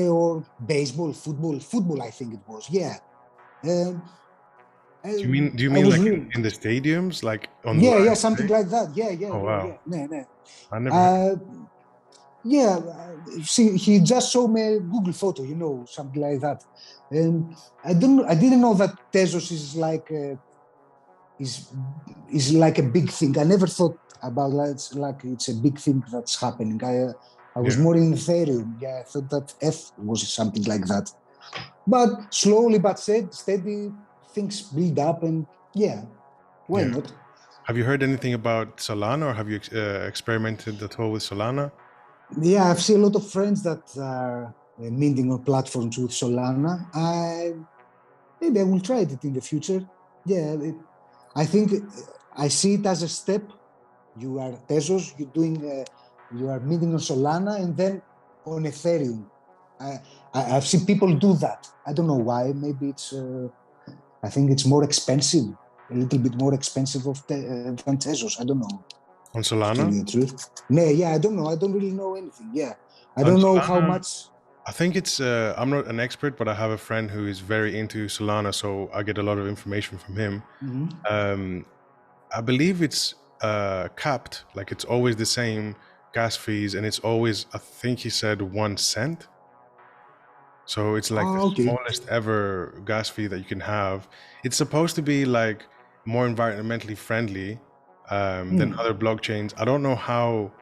or baseball, football. I think it was. Yeah. Um, Do you mean I was like really, in the stadiums, like on the yeah, yeah, live something play? like that. Yeah, Oh wow, no, no. I never heard. Uh, yeah, see, he just showed me a Google photo, something like that. And I didn't know that Tezos is is like a big thing. I never thought about that. It's like it's a big thing that's happening. I was Yeah, more in Ethereum. Yeah, I thought that F was something like that. But slowly but steady, things build up, and yeah, why yeah. not? Have you heard anything about Solana, or have you experimented at all with Solana? Yeah, I've seen a lot of friends that are minting on platforms with Solana. Maybe I will try it in the future. Yeah, I think I see it as a step. You are Tezos, you are minting on Solana, and then on Ethereum. I, I've seen people do that. I don't know why. Maybe I think it's more expensive, a little bit more expensive than Tezos. I don't know, On to tell Solana? you the truth. No, yeah, I don't know. I don't really know anything. Yeah, I On don't know how Solana, much. I think it's. I'm not an expert, but I have a friend who is very into Solana, so I get a lot of information from him. Mhm. Um, I believe it's capped, like it's always the same gas fees, and it's always. I think he said 1 cent. So it's like the Okay. smallest ever gas fee that you can have. It's supposed to be like more environmentally friendly than Hmm. other blockchains. I don't know how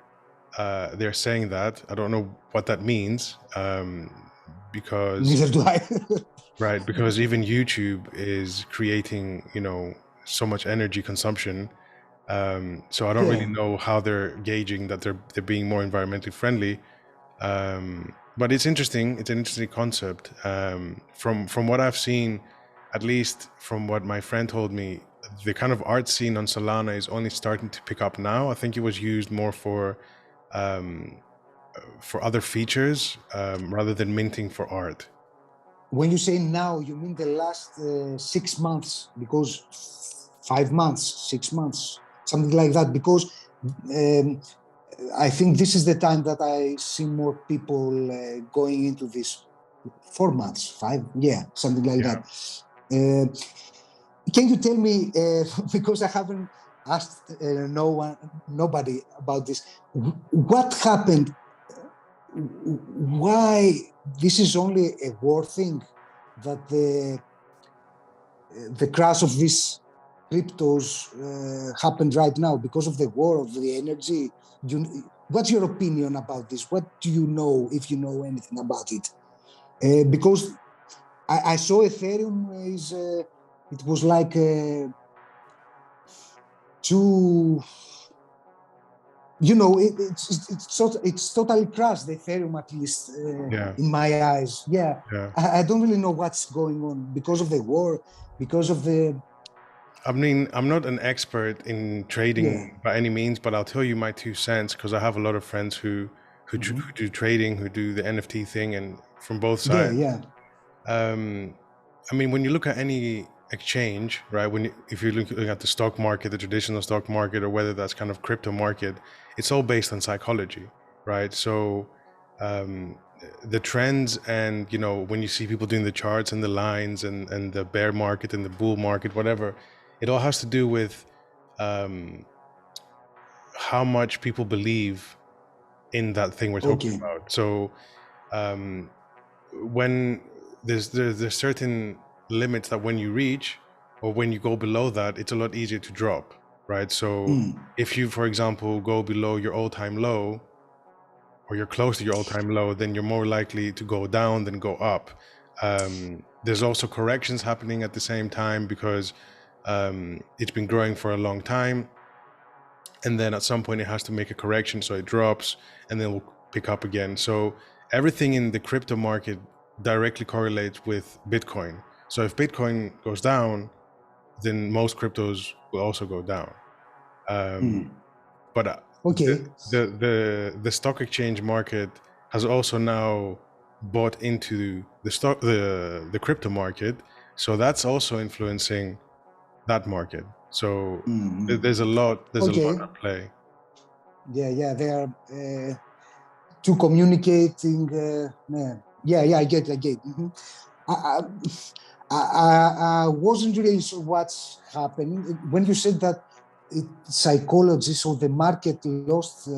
they're saying that. I don't know what that means because Neither do I. right, because even YouTube is creating, you know, so much energy consumption. So I don't really Yeah. know how they're gauging that they're being more environmentally friendly. But it's interesting. It's an interesting concept. From what I've seen, at least from what my friend told me, the kind of art scene on Solana is only starting to pick up now. I think it was used more um, for other features rather than minting for art. When you say now, you mean the last 6 months, because 5 months, 6 months, something like that. Because um, I think this is the time that I see more people going into this 4 months, five, yeah, something like that. Yeah. Uh, can you tell me, because I haven't asked nobody about this, what happened? Why this is only a war thing? That the crash of these cryptos happened right now because of the war of the energy. What's your opinion about this? What do you know, if you know anything about it? Because I saw Ethereum it was like too, it's totally crashed, the Ethereum, at least Yeah. in my eyes. Yeah, Yeah. I don't really know what's going on because of the war, because of the, I mean, I'm not an expert in yeah. trading by any means, but I'll tell you my 2 cents because I have a lot of friends who Mhm. do trading, who do the NFT thing, and from both Yeah, sides. yeah. Um, I mean, when you look at any exchange, right? If you're looking at the stock market, the traditional stock market, or whether that's kind of crypto market, it's all based on psychology, right? So um, the trends, and you know, when you see people doing the charts and the lines, and the bear market and the bull market, whatever, it all has to do with um, how much people believe in that thing we're talking Okay. about. So when there's certain limits that when you reach or when you go below that, it's a lot easier to drop, right? So if you, for example, go below your all-time low, or you're close to your all-time low, then you're more likely to go down than go up. There's also corrections happening at the same time because it's been growing for a long time, and then at some point it has to make a correction, so it drops and then will pick up again. So everything in the crypto market directly correlates with Bitcoin. So if Bitcoin goes down, then most cryptos will also go down. But Okay. the stock exchange market has also now bought into the crypto market, so that's also influencing that market. So there's a lot Okay. at play. Yeah. They are to communicating. Yeah. I get. I, I wasn't really sure what's happening when you said that psychology, so the market lost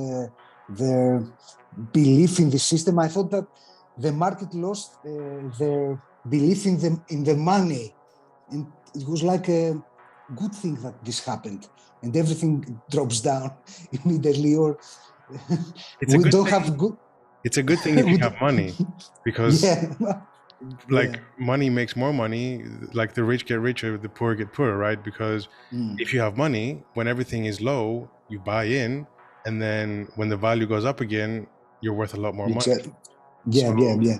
their belief in the system. I thought that the market lost their belief in the money, and it was like a good thing that this happened, and everything drops down immediately. Or It's a we good don't thing. have good. It's a good thing if you we have money, because yeah, like yeah. money makes more money. Like the rich get richer, the poor get poorer, right? Because if you have money, when everything is low, you buy in, and then when the value goes up again, you're worth a lot more money. Exactly. So Yeah.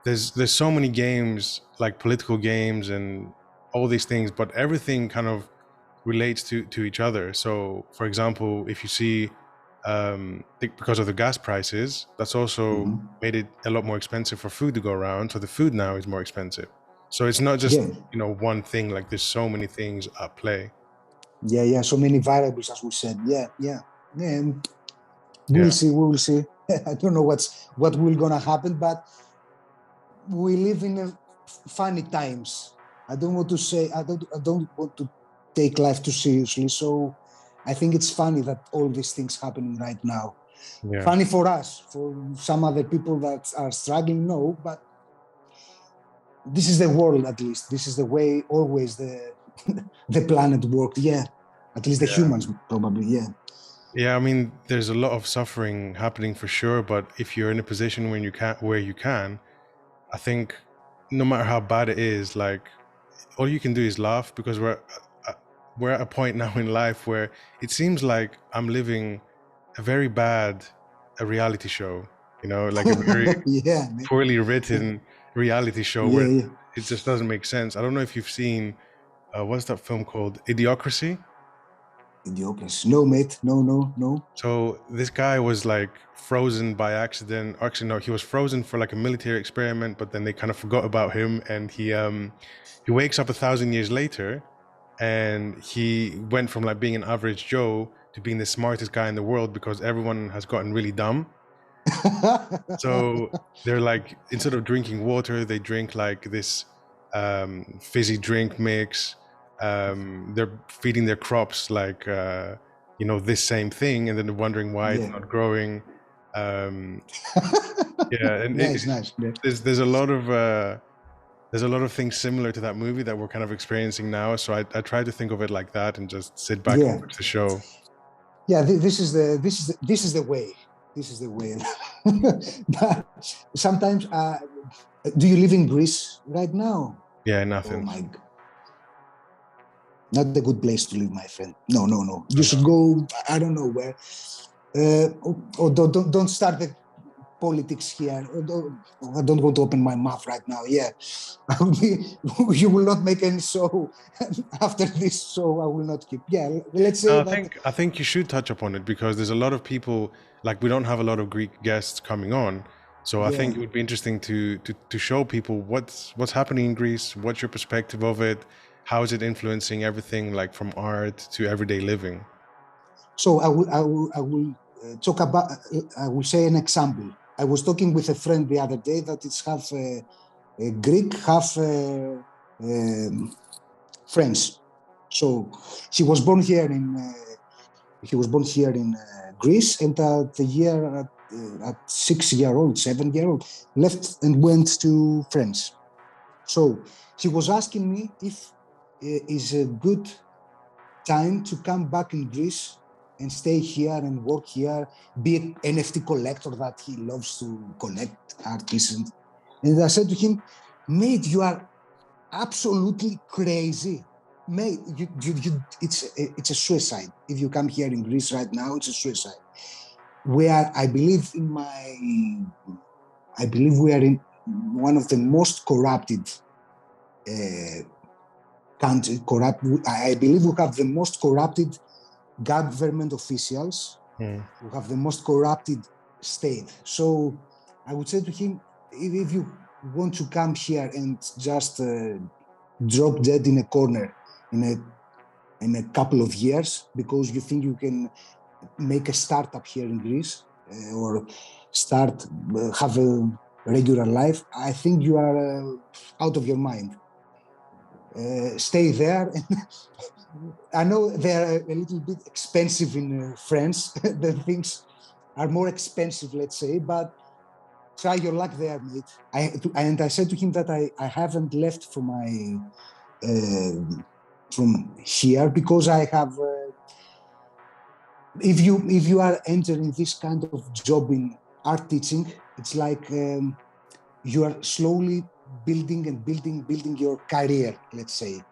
there's so many games, like political games and all these things, but everything kind of relates to each other. So for example, if you see because of the gas prices, that's also made it a lot more expensive for food to go around, so the food now is more expensive. So it's not just, Yeah. one thing. Like there's so many things at play. Yeah. So many variables, as we said. Yeah. And Yeah, we will see. I don't know what will gonna happen, but we live in funny times. I don't want to say. I don't want to take life too seriously. So I think it's funny that all these things happening right now. yeah. Funny for us, for some other people that are struggling, no, but this is the world. At least this is the way always the planet works. Yeah, at least the humans probably. Yeah. Yeah, I mean, there's a lot of suffering happening for sure, but if you're in a position where you can, I think no matter how bad it is, like all you can do is laugh, because we're at a point now in life where it seems like I'm living a very bad a reality show, like a very Yeah, man. poorly written reality show where Yeah. it just doesn't make sense. I don't know if you've seen what's that film called? Idiocracy. Idiocracy. No, mate. No. So this guy was like frozen by accident. Actually, no, he was frozen for like a military experiment, but then they kind of forgot about him, and he wakes up 1,000 years later, and he went from like being an average Joe to being the smartest guy in the world because everyone has gotten really dumb. So they're like, instead of drinking water, they drink like this fizzy drink mix. They're feeding their crops like this same thing, and then they're wondering why it's Yeah. not growing. Um, yeah, and Nice. Yeah. there's a lot of things similar to that movie that we're kind of experiencing now. So I try to think of it like that and just sit back and Yeah. watch the show. Yeah. This is the way. This is the way. But sometimes, do you live in Greece right now? Yeah, in Oh Athens. my God. Not a good place to live, my friend. No. You Oh, should no. go, I don't know where. Or don't start the politics here. I don't want to open my mouth right now. Yeah. You will not make any show after this, so I will not keep. Yeah, let's say No, that. I think you should touch upon it because there's a lot of people, like we don't have a lot of Greek guests coming on. So I think Yeah. it would be interesting to show people what's happening in Greece, what's your perspective of it, how is it influencing everything, like from art to everyday living. So I will talk about. I will say an example. I was talking with a friend the other day that it's half Greek, half French. So she was born here He was born here in Greece, and at 6-year-old, 7-year-old, left and went to France. So he was asking me if is a good time to come back in Greece and stay here and work here, be an NFT collector that he loves to collect art pieces. And I said to him, mate, you are absolutely crazy. Mate, it's a suicide. If you come here in Greece right now, it's a suicide. I believe we are in one of the most corrupted country. I believe we have the most corrupted government officials. We have the most corrupted state. So I would say to him, if you want to come here and just drop dead in a corner in a couple of years because you think you can make a startup here in Greece or have a regular life, I think you are out of your mind. Stay there. I know they're a little bit expensive in France. The things are more expensive, let's say, but try your luck there, mate. And I said to him that I haven't left from here because I have. If you are entering this kind of job in art teaching, it's like you are slowly building your career, let's say.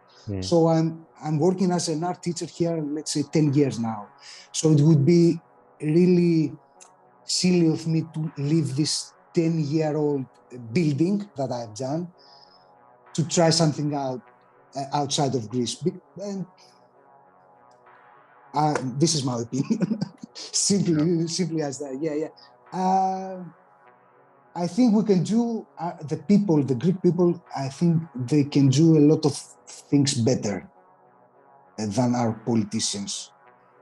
So I'm working as an art teacher here, let's say 10 years now. So it would be really silly of me to leave this 10-year-old building that I've done to try something out outside of Greece. And this is my opinion. simply as that. Yeah. I think we can do the Greek people, I think they can do a lot of things better than our politicians.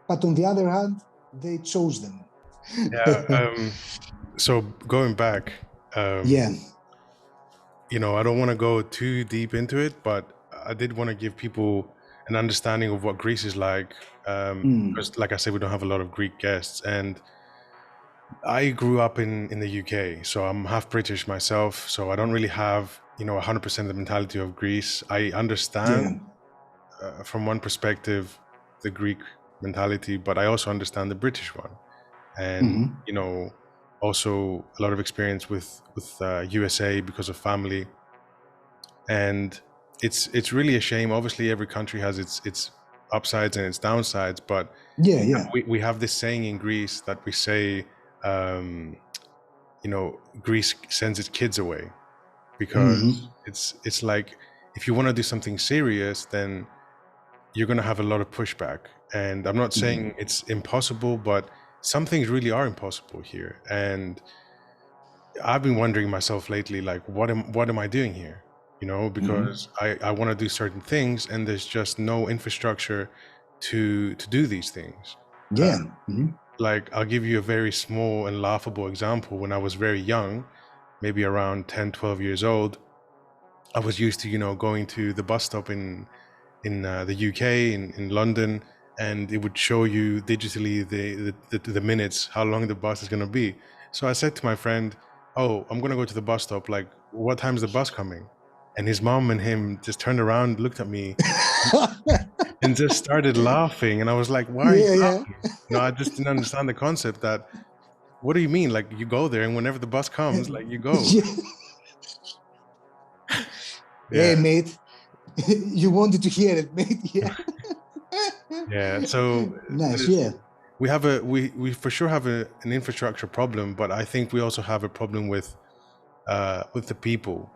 But on the other hand, they chose them. Yeah. So going back, Yeah. I don't want to go too deep into it, but I did want to give people an understanding of what Greece is like. Because, like I said, we don't have a lot of Greek guests, and I grew up in the UK, so I'm half British myself. So I don't really have 100% the mentality of Greece. I understand from one perspective the Greek mentality, but I also understand the British one, and also a lot of experience with USA because of family. And it's really a shame. Obviously, every country has its upsides and its downsides, but we have this saying in Greece that we say, Greece sends its kids away, because it's like, if you want to do something serious, then you're going to have a lot of pushback. And I'm not saying it's impossible, but some things really are impossible here. And I've been wondering myself lately, like, what am I doing here? Because I want to do certain things, and there's just no infrastructure to do these things. Like, I'll give you a very small and laughable example. When I was very young, maybe around 10, 12 years old, I was used to, going to the bus stop in the UK, in London, and it would show you digitally the minutes, how long the bus is going to be. So I said to my friend, "Oh, I'm going to go to the bus stop. Like, what time is the bus coming?" And his mom and him just turned around, looked at me, and just started laughing. And I was like, "Why are you laughing?" I just didn't understand the concept that, what do you mean? Like, you go there, and whenever the bus comes, like, you go. Hey, mate, you wanted to hear it, mate. Yeah. So nice. we for sure have an infrastructure problem, but I think we also have a problem with the people.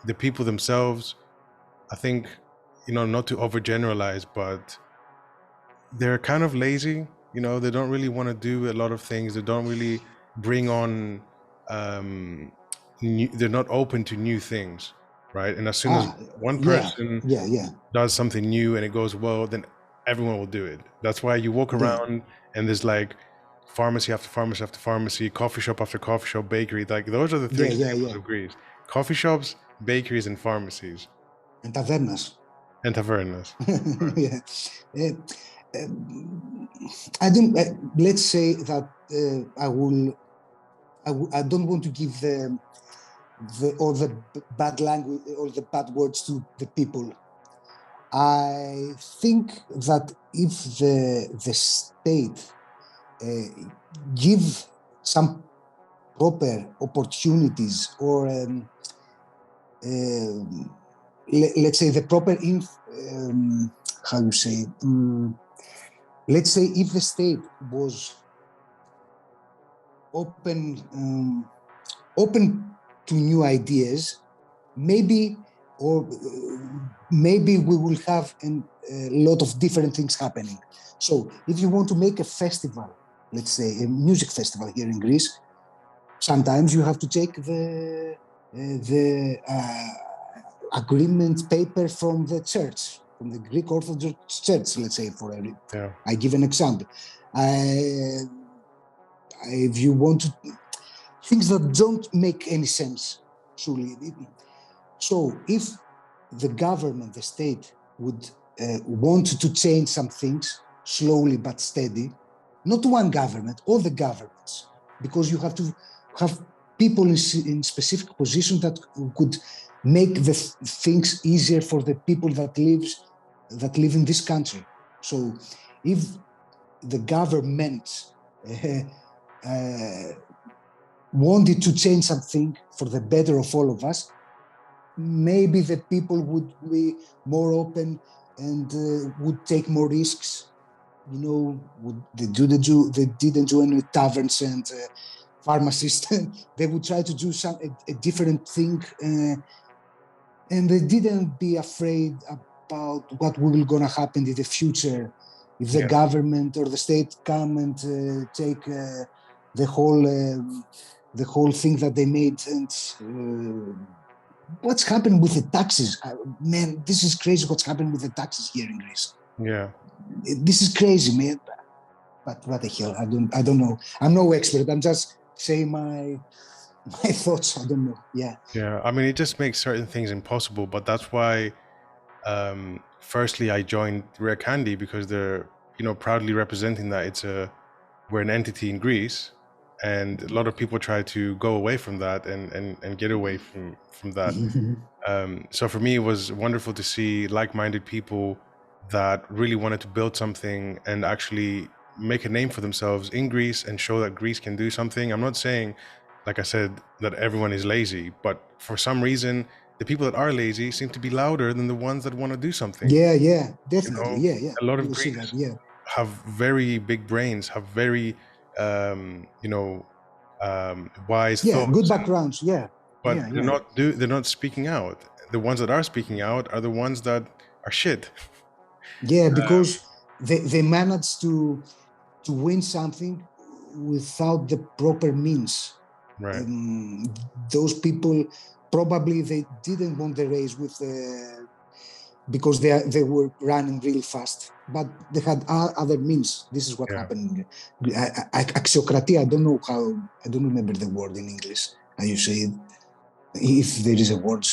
The people themselves, I think, not to overgeneralize, but they're kind of lazy. They don't really want to do a lot of things. They don't really bring on. They're not open to new things, right? And as soon as one person does something new and it goes well, then everyone will do it. That's why you walk around and there's like pharmacy after pharmacy after pharmacy, coffee shop after coffee shop, bakery. Like, those are the three staples of Greece: coffee shops, bakeries, and pharmacies. And tavernas. And tavernas. I don't. Let's say that I don't want to give all the bad language, all the bad words to the people. I think that if the state give some proper opportunities or let's say the proper how you say let's say if the state was open to new ideas, maybe maybe we will have a lot of different things happening. So if you want to make a festival, let's say a music festival here in Greece, sometimes you have to take the agreement paper from the church, from the Greek Orthodox Church, let's say, I give an example. If you want to, things that don't make any sense, truly. So if the government, the state would want to change some things slowly but steady, not one government, all the governments, because you have to have people in specific positions that could make the things easier for the people that live in this country. So if the government wanted to change something for the better of all of us, maybe the people would be more open and would take more risks. You know, they didn't do any taverns and pharmacists. They would try to do a different thing, and they didn't be afraid about what will gonna happen in the future if the government or the state come and take the whole thing that they made. And what's happened with the taxes? Man, this is crazy what's happened with the taxes here in Greece. Yeah. This is crazy, man. But what the hell? I don't know. I'm no expert. I'm just saying my thoughts. I don't know. Yeah. Yeah. I mean, it just makes certain things impossible, but that's why firstly I joined Rare Candy, because they're, you know, proudly representing that we're an entity in Greece, and a lot of people try to go away from that and get away from that. So for me, it was wonderful to see like-minded people that really wanted to build something and actually make a name for themselves in Greece and show that Greece can do something. I'm not saying, like I said, that everyone is lazy, but for some reason, the people that are lazy seem to be louder than the ones that want to do something. Yeah, definitely. You know, Yeah. a lot You of will see that. Greeks Yeah. have very big brains, have very, wise Yeah, good thoughts, backgrounds. Yeah. but Yeah. they're not speaking out. The ones that are speaking out are the ones that are shit. Yeah, because they managed to win something without the proper means. Right. Those people probably they didn't want the race with because they were running really fast, but they had other means. This is what Yeah. happened. Axiokratia. I don't know how. I don't remember the word in English. How you say it? If there is a word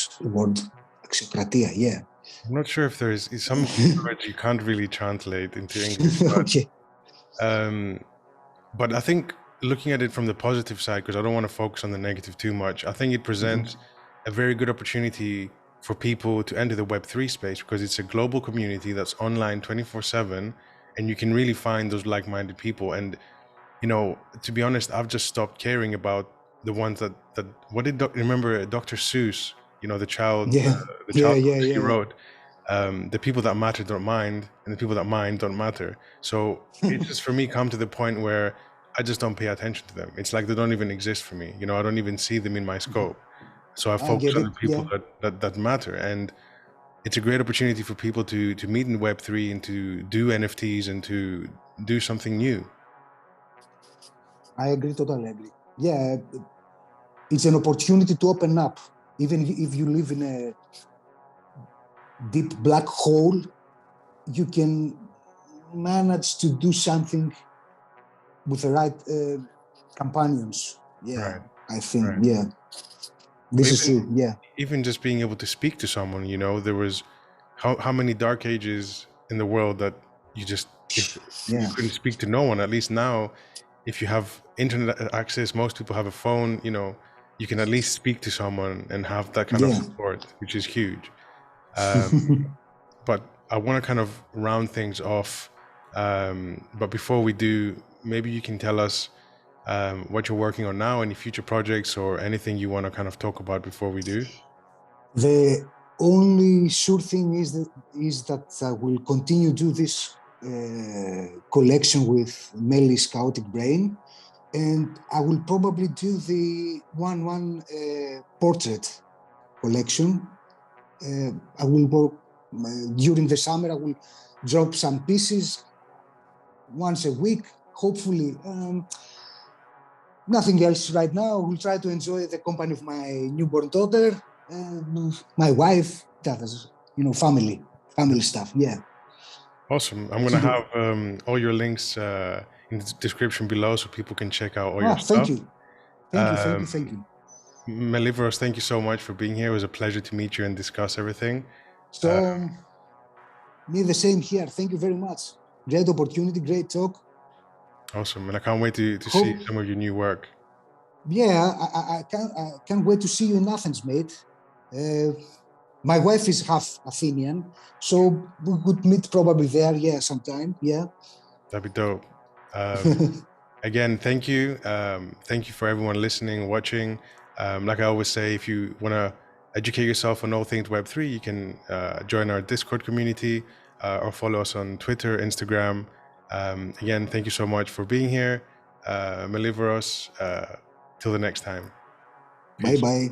axiokratia. Yeah. I'm not sure if there's some words you can't really translate into English, Okay. but I think looking at it from the positive side, because I don't want to focus on the negative too much, I think it presents a very good opportunity for people to enter the Web3 space, because it's a global community that's online 24/7, and you can really find those like-minded people. And, you know, to be honest, I've just stopped caring about the ones that what did remember Dr. Seuss, you know, the child books he Yeah. wrote. The people that matter don't mind, and the people that mind don't matter. So it's just for me come to the point where I just don't pay attention to them. It's like they don't even exist for me. You know, I don't even see them in my scope. So I I focus get on it. the people Yeah. that matter. And it's a great opportunity for people to meet in Web3 and to do NFTs and to do something new. I agree. Totally agree. Yeah. It's an opportunity to open up. Even if you live in a deep black hole, you can manage to do something with the right companions. Yeah, Right. I think. Right. Yeah, Or this is true. Yeah. even just being able to speak to someone, you know, there was how many dark ages in the world that you just, if you Yeah, couldn't speak to no one, at least now, if you have internet access, most people have a phone, you know, you can at least speak to someone and have that kind of yeah. support, which is huge. But I want to kind of round things off. But before we do, maybe you can tell us what you're working on now, any future projects or anything you want to kind of talk about before we do. The only sure thing is that I will continue to do this collection with Meli's Chaotic Brain, and I will probably do the one portrait collection. I will work during the summer. I will drop some pieces once a week, hopefully. Nothing else right now. I will try to enjoy the company of my newborn daughter, my wife. That is, family stuff. Yeah. Awesome. I'm going to Keep it. have all your links in the description below so people can check out all your Thank stuff. you. Thank you. Thank you. Thank you. Melivoros, thank you so much for being here. It was a pleasure to meet you and discuss everything. So, me the same here. Thank you very much. Great opportunity. Great talk. Awesome. And I can't wait to see Hope. some of your new work. Yeah, I can't wait to see you in Athens, mate. Uh, my wife is half Athenian, so we could meet probably there. Yeah, sometime. Yeah. That'd be dope. Again, thank you. Thank you for everyone listening, watching. Like I always say, if you want to educate yourself on all things Web3, you can join our Discord community or follow us on Twitter, Instagram. Again, thank you so much for being here. Melivoros, till the next time. Bye Peace. bye.